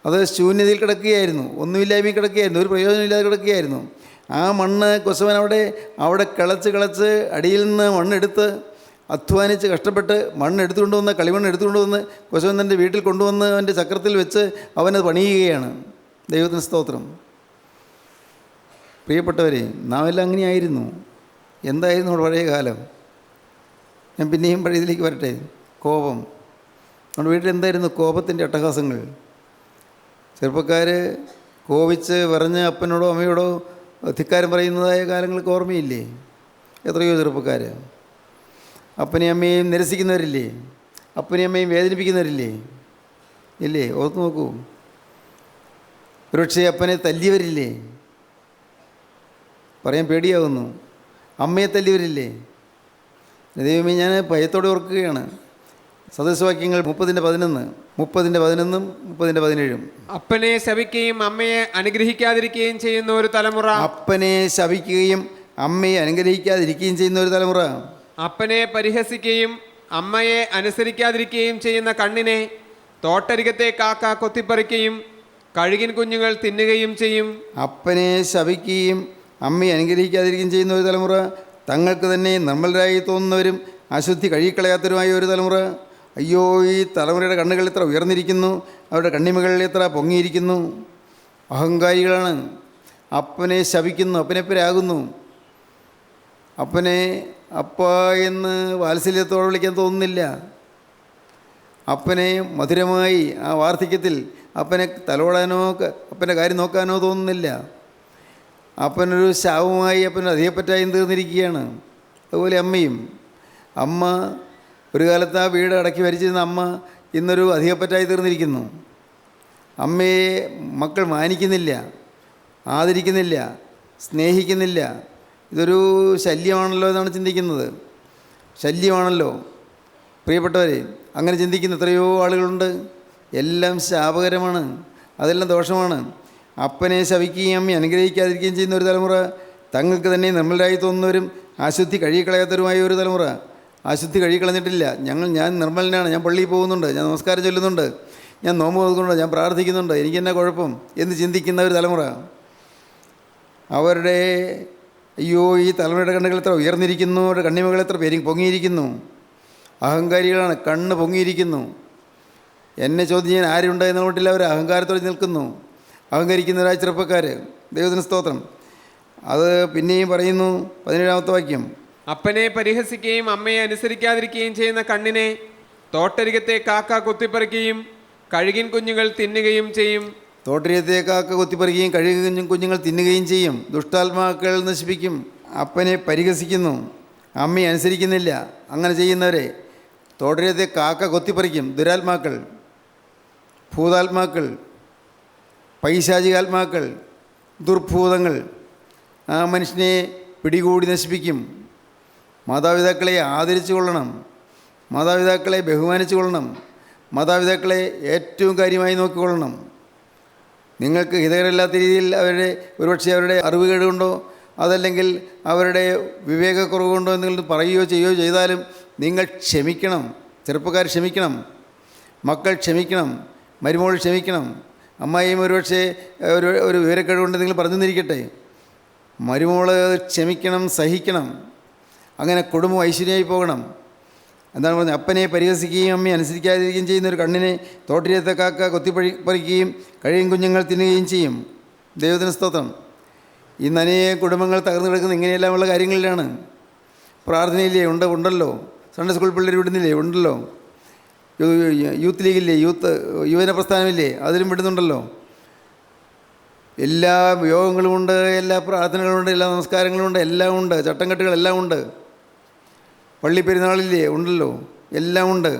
അത് ശൂന്യതയിൽ കിടക്കുകയായിരുന്നു, ഒന്നുമില്ലായ്മയിൽ കിടക്കുകയായിരുന്നു, ഒരു പ്രയോജനമില്ലാതെ കിടക്കുകയായിരുന്നു. ആ മണ്ണ് കുശവൻ അവിടെ കിളച്ച് അടിയിൽ നിന്ന് മണ്ണെടുത്ത് അധ്വാനിച്ച് കഷ്ടപ്പെട്ട് മണ്ണ് എടുത്തുകൊണ്ട് വന്ന് കളിമണ്ണ് എടുത്തുകൊണ്ട് വന്ന് കുശവൻ വീട്ടിൽ കൊണ്ടുവന്ന് അവൻ്റെ ചക്രത്തിൽ വെച്ച് അവനത് പണിയുകയാണ്. ദൈവത്തിന് സ്തോത്രം. പ്രിയപ്പെട്ടവരെ, നാം എല്ലാം അങ്ങനെയായിരുന്നു. എന്തായിരുന്നു നമ്മുടെ പഴയ കാലം? ഞാൻ പിന്നെയും പഴയതിലേക്ക് വരട്ടെ. കോപം. നമ്മുടെ വീട്ടിൽ എന്തായിരുന്നു കോപത്തിൻ്റെ അട്ടഹാസങ്ങൾ? ചെറുപ്പക്കാർ കോപിച്ച് പറഞ്ഞ് അപ്പനോടോ അമ്മയോടോ ധിക്കാരം പറയുന്നതായ കാലങ്ങൾക്ക് ഓർമ്മയില്ലേ? എത്രയോ ചെറുപ്പക്കാർ അപ്പനെയും അമ്മയെയും നിരസിക്കുന്നവരില്ലേ? അപ്പനെയും അമ്മയും വേദനിപ്പിക്കുന്നവരില്ലേ? ഇല്ലേ? ഓർത്ത് നോക്കൂ. ഒരുപക്ഷെ അപ്പനെ തല്ലിയവരില്ലേ? പറയാൻ പേടിയാവുന്നു. അമ്മയെ തല്ലിയവരില്ലേ? ദൈവമേ, ഞാൻ ഭയത്തോടെ ഓർക്കുകയാണ്. സദസ്യവാക്യങ്ങൾ 30:11, 30:11, 30:17. അപ്പനെ ശപിക്കുകയും അമ്മയെ അനുഗ്രഹിക്കാതിരിക്കുകയും ചെയ്യുന്ന ഒരു തലമുറ. അപ്പനെ ശപിക്കുകയും അമ്മയെ അനുഗ്രഹിക്കാതിരിക്കുകയും ചെയ്യുന്ന ഒരു തലമുറ. അപ്പനെ പരിഹസിക്കുകയും അമ്മയെ അനുസരിക്കാതിരിക്കുകയും ചെയ്യുന്ന കണ്ണിനെ തോട്ടരികത്തെ കാക്ക കൊത്തിപ്പറിക്കുകയും കഴുകിൻ കുഞ്ഞുങ്ങൾ തിന്നുകയും ചെയ്യും. അപ്പനെ ശപിക്കുകയും അമ്മയെ അനുഗ്രഹിക്കാതിരിക്കുകയും ചെയ്യുന്ന ഒരു തലമുറ. തങ്ങൾക്ക് തന്നെ നിർമ്മലരായി തോന്നുന്നവരും അശുദ്ധി കഴുകിക്കളയാത്തവരുമായ ഒരു തലമുറ. അയ്യോ, ഈ തലമുറയുടെ കണ്ണുകൾ എത്ര ഉയർന്നിരിക്കുന്നു, അവരുടെ കണ്ണിമകൾ എത്ര പൊങ്ങിയിരിക്കുന്നു. അഹങ്കാരികളാണ്. അപ്പനെ ശപിക്കുന്നു, അപ്പനെപ്പരാകുന്നു. അപ്പനെ അപ്പ എന്ന് വാത്സല്യത്തോടെ വിളിക്കാൻ തോന്നുന്നില്ല. അപ്പനെ മധുരമായി ആ വാർദ്ധക്യത്തിൽ അപ്പനെ തലോടാനോ അപ്പൻ്റെ കാര്യം നോക്കാനോ തോന്നുന്നില്ല. അപ്പനൊരു ശാപമായി, അപ്പനൊരു അധികപ്പറ്റായും തീർന്നിരിക്കുകയാണ്. അതുപോലെ അമ്മയും. അമ്മ ഒരു കാലത്ത് ആ വീട് അടക്കി ഭരിച്ചിരുന്ന അമ്മ ഇന്നൊരു അധികപ്പറ്റായി തീർന്നിരിക്കുന്നു. അമ്മയെ മക്കൾ മാനിക്കുന്നില്ല, ആദരിക്കുന്നില്ല, സ്നേഹിക്കുന്നില്ല. ഇതൊരു ശല്യമാണല്ലോ എന്നാണ് ചിന്തിക്കുന്നത്. ശല്യമാണല്ലോ. പ്രിയപ്പെട്ടവരെ, അങ്ങനെ ചിന്തിക്കുന്ന എത്രയോ ആളുകളുണ്ട്. എല്ലാം ശാപകരമാണ്, അതെല്ലാം ദോഷമാണ്. അപ്പനെ ശപിക്കുകയും അമ്മയെ അനുഗ്രഹിക്കാതിരിക്കുകയും ചെയ്യുന്ന ഒരു തലമുറ. തങ്ങൾക്ക് തന്നെ നിർമ്മലരായി തോന്നുന്നവരും അശുദ്ധി കഴുകിക്കളയാത്തവരുമായ ഒരു തലമുറ. അശുദ്ധി കഴുകിക്കളഞ്ഞിട്ടില്ല. ഞാൻ നിർമ്മലനാണ്, ഞാൻ പള്ളിയിൽ പോകുന്നുണ്ട്, ഞാൻ നമസ്കാരം ചൊല്ലുന്നുണ്ട്, ഞാൻ നോമ്പ് നോക്കുന്നുണ്ട്, ഞാൻ പ്രാർത്ഥിക്കുന്നുണ്ട്, എനിക്കെന്നാ കുഴപ്പം എന്ന് ചിന്തിക്കുന്ന ഒരു തലമുറ. അവരുടെ അയ്യോ, ഈ തലമുറയുടെ കണ്ണുകൾ എത്ര ഉയർന്നിരിക്കുന്നു, അവരുടെ കണ്ണിമകൾ എത്ര പൊങ്ങിയിരിക്കുന്നു. അഹങ്കാരികളാണ്, കണ്ണ് പൊങ്ങിയിരിക്കുന്നു. എന്നെ ചോദ്യം ചെയ്യാൻ ആരുണ്ടായെന്ന് പറഞ്ഞിട്ടില്ല, അവർ അഹങ്കാരത്തോടെ നിൽക്കുന്നു. അഹങ്കരിക്കുന്നവരായ ചെറുപ്പക്കാർ. ദൈവത്തിന് സ്തോത്രം. അത് പിന്നെയും പറയുന്നു 17-ാമത്തെ വാക്യം. അപ്പനെ പരിഹസിക്കുകയും അമ്മയെ അനുസരിക്കാതിരിക്കുകയും ചെയ്യുന്ന കണ്ണിനെ തോട്ടരികത്തെ കാക്ക കൊത്തിപ്പറിക്കുകയും കഴുകിൻ കുഞ്ഞുങ്ങൾ തിന്നുകയും ചെയ്യും. തോട്ടരികത്തെ കാക്ക കൊത്തിപ്പറിക്കുകയും കഴുകിൻ കുഞ്ഞുങ്ങൾ തിന്നുകയും ചെയ്യും. ദുഷ്ടാത്മാക്കൾ നശിപ്പിക്കും. അപ്പനെ പരിഹസിക്കുന്നു, അമ്മയെ അനുസരിക്കുന്നില്ല. അങ്ങനെ ചെയ്യുന്നവരെ തോട്ടരികത്തെ കാക്ക കൊത്തിപ്പറിക്കും. ദുരാത്മാക്കൾ, ഭൂതാത്മാക്കൾ, പൈശാചികാത്മാക്കൾ, ദുർഭൂതങ്ങൾ ആ മനുഷ്യനെ പിടികൂടി നശിപ്പിക്കും. മാതാപിതാക്കളെ ആദരിച്ചു കൊള്ളണം, മാതാപിതാക്കളെ ബഹുമാനിച്ചു കൊള്ളണം, മാതാപിതാക്കളെ ഏറ്റവും കാര്യമായി നോക്കിക്കൊള്ളണം. നിങ്ങൾക്ക് ഹിതകരമില്ലാത്ത രീതിയിൽ ഒരുപക്ഷെ അവരുടെ അറിവുകേട് കൊണ്ടോ അതല്ലെങ്കിൽ അവരുടെ വിവേകക്കുറവ് കൊണ്ടോ എന്തെങ്കിലും പറയുകയോ ചെയ്യുകയോ ചെയ്താലും നിങ്ങൾ ക്ഷമിക്കണം. ചെറുപ്പക്കാർ ക്ഷമിക്കണം, മക്കൾ ക്ഷമിക്കണം, മരുമോൾ ക്ഷമിക്കണം. അമ്മായിയും ഒരുപക്ഷെ ഒരു വിവരക്കേട് കൊണ്ട് നിങ്ങൾ പറഞ്ഞു തന്നിരിക്കട്ടെ. മരുമോൾ ക്ഷമിക്കണം, സഹിക്കണം. അങ്ങനെ കുടുംബം ഐശ്വര്യമായി പോകണം. എന്താണ് പറഞ്ഞത്? അപ്പനെ പരിഹസിക്കുകയും അമ്മയെ അനുസരിക്കാതിരിക്കുകയും ചെയ്യുന്ന ഒരു കണ്ണിനെ തോട്ടരികത്തെ കാക്ക കൊത്തിപ്പറിക്കുകയും കഴിയും കുഞ്ഞുങ്ങൾ തിന്നുകയും ചെയ്യും. ദൈവത്തിന് സ്തോത്രം. ഇന്ന് അനേക കുടുംബങ്ങൾ തകർന്നു കിടക്കുന്ന ഇങ്ങനെയെല്ലാമുള്ള കാര്യങ്ങളിലാണ്. പ്രാർത്ഥനയില്ലേ? ഉണ്ടല്ലോ. സൺഡേ സ്കൂൾ പിള്ളേർ വിടുന്നില്ലേ? ഉണ്ടല്ലോ. യൂത്ത് ലീഗില്ലേ? യുവജന പ്രസ്ഥാനമില്ലേ? അതിലും വിടുന്നുണ്ടല്ലോ. എല്ലാ യോഗങ്ങളുമുണ്ട്, എല്ലാ പ്രാർത്ഥനകളുമുണ്ട്, എല്ലാ നമസ്കാരങ്ങളുമുണ്ട്, എല്ലാം ഉണ്ട്. ചട്ടം കെട്ടുകളെല്ലാം ഉണ്ട്. പള്ളി പെരുന്നാളില്ലേ? ഉണ്ടല്ലോ. എല്ലാം ഉണ്ട്.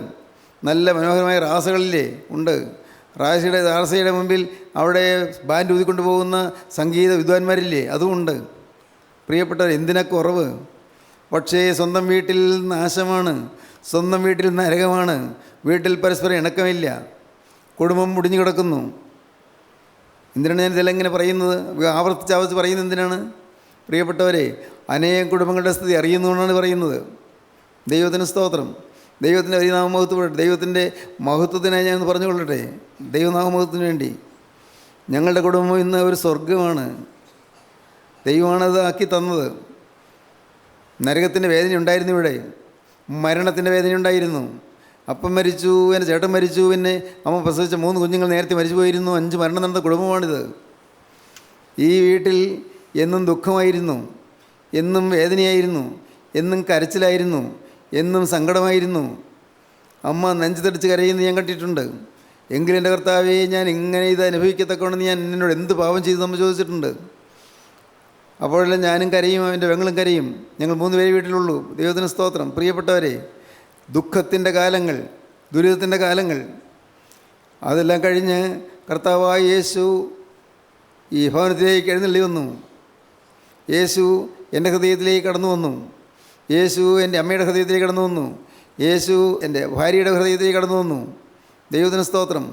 നല്ല മനോഹരമായ റാസകളില്ലേ? ഉണ്ട്. റാസയുടെ മുമ്പിൽ അവിടെ ബാൻഡ് ഊതിക്കൊണ്ട് പോകുന്ന സംഗീത വിദ്വാൻമാരില്ലേ? അതുമുണ്ട്. പ്രിയപ്പെട്ടവർ, എന്തിനാ കുറവ്? പക്ഷേ സ്വന്തം വീട്ടിൽ നാശമാണ്, സ്വന്തം വീട്ടിൽ നരകമാണ്. വീട്ടിൽ പരസ്പരം ഇണക്കമില്ല, കുടുംബം മുടിഞ്ഞു കിടക്കുന്നു. എന്തിനാണ് ഞാൻ ഇതെല്ലാം ഇങ്ങനെ പറയുന്നത്? ആവർത്തിച്ച് പറയുന്നത് എന്തിനാണ്? പ്രിയപ്പെട്ടവരെ, അനേകം കുടുംബങ്ങളുടെ സ്ഥിതി അറിയുന്നതുകൊണ്ടാണ് പറയുന്നത്. ദൈവത്തിന് സ്തോത്രം. ദൈവത്തിൻ്റെ നാമമഹത്വപ്പെടട്ടെ. ദൈവത്തിൻ്റെ മഹത്വത്തിനായി ഞാൻ പറഞ്ഞു കൊള്ളട്ടെ. ദൈവനാമമഹത്വത്തിന് വേണ്ടി. ഞങ്ങളുടെ കുടുംബം ഇന്ന് ഒരു സ്വർഗമാണ്. ദൈവമാണത് ആക്കി തന്നത്. നരകത്തിൻ്റെ വേദന ഉണ്ടായിരുന്നു ഇവിടെ. മരണത്തിൻ്റെ വേദനയുണ്ടായിരുന്നു. അപ്പം മരിച്ചു, എൻ്റെ ചേട്ടൻ മരിച്ചു, പിന്നെ അമ്മ പ്രസവിച്ച 3 കുഞ്ഞുങ്ങൾ നേരത്തെ മരിച്ചു പോയിരുന്നു. 5 മരണം നടന്ന കുടുംബമാണിത്. ഈ വീട്ടിൽ എന്നും ദുഃഖമായിരുന്നു, എന്നും വേദനയായിരുന്നു, എന്നും കരച്ചിലായിരുന്നു, എന്നും സങ്കടമായിരുന്നു. അമ്മ നെഞ്ചത്തടിച്ച് കരയുന്നത് ഞാൻ കണ്ടിട്ടുണ്ട്. എങ്കിലും എൻ്റെ കർത്താവേ, ഞാൻ ഇങ്ങനെ ഇത് അനുഭവിക്കത്തക്കവണ്ണം ഞാൻ എന്നോട് എന്ത് പാപം ചെയ്തു നമ്മൾ ചോദിച്ചിട്ടുണ്ട്. അപ്പോഴെല്ലാം ഞാനും കരയും, അവൻ്റെ പെങ്ങളും കരയും. ഞങ്ങൾ 3 പേര് വീട്ടിലുള്ളൂ. ദൈവത്തിന് സ്തോത്രം. പ്രിയപ്പെട്ടവരെ, ദുഃഖത്തിൻ്റെ കാലങ്ങൾ, ദുരിതത്തിൻ്റെ കാലങ്ങൾ അതെല്ലാം കഴിഞ്ഞ് കർത്താവായ യേശു ഈ ഭവനത്തിലേക്ക് എഴുന്നള്ളി വന്നു. യേശു എൻ്റെ ഹൃദയത്തിലേക്ക് കടന്നു വന്നു. യേശു എൻ്റെ അമ്മയുടെ ഹൃദയത്തിലേക്ക് കടന്നു വന്നു. യേശു എൻ്റെ ഭാര്യയുടെ ഹൃദയത്തിലേക്ക് കടന്നു വന്നു. ദൈവത്തിന് സ്തോത്രം.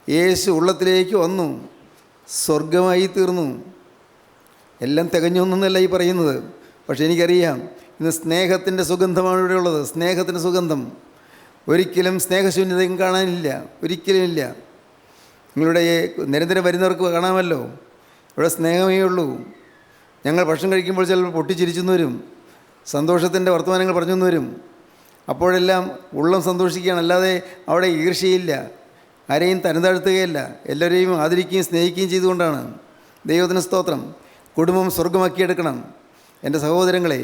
യേശു ഉള്ളത്തിലേക്ക് വന്നു, സ്വർഗമായി തീർന്നു. എല്ലാം തികഞ്ഞൊന്നല്ല ഈ പറയുന്നത്. പക്ഷേ എനിക്കറിയാം, ഇന്ന് സ്നേഹത്തിൻ്റെ സുഗന്ധമാണ് ഇവിടെ ഉള്ളത്. സ്നേഹത്തിൻ്റെ സുഗന്ധം. ഒരിക്കലും സ്നേഹശൂന്യതയും കാണാനില്ല, ഒരിക്കലുമില്ല. നിങ്ങളുടെ നിരന്തരം വരുന്നവർക്ക് കാണാമല്ലോ, ഇവിടെ സ്നേഹമേ ഉള്ളൂ. ഞങ്ങൾ ഭക്ഷണം കഴിക്കുമ്പോൾ ചിലപ്പോൾ പൊട്ടിച്ചിരിച്ചെന്ന് വരും, സന്തോഷത്തിൻ്റെ വർത്തമാനങ്ങൾ പറഞ്ഞു വരും. അപ്പോഴെല്ലാം ഉള്ളം സന്തോഷിക്കുകയാണ്, അല്ലാതെ അവിടെ ഈർഷ്യയില്ല, ആരെയും തരംതാഴ്ത്തുകയല്ല, എല്ലാവരെയും ആദരിക്കുകയും സ്നേഹിക്കുകയും ചെയ്തുകൊണ്ടാണ്. ദൈവത്തിന് സ്തോത്രം. കുടുംബം സ്വർഗമാക്കിയെടുക്കണം. എൻ്റെ സഹോദരങ്ങളെ,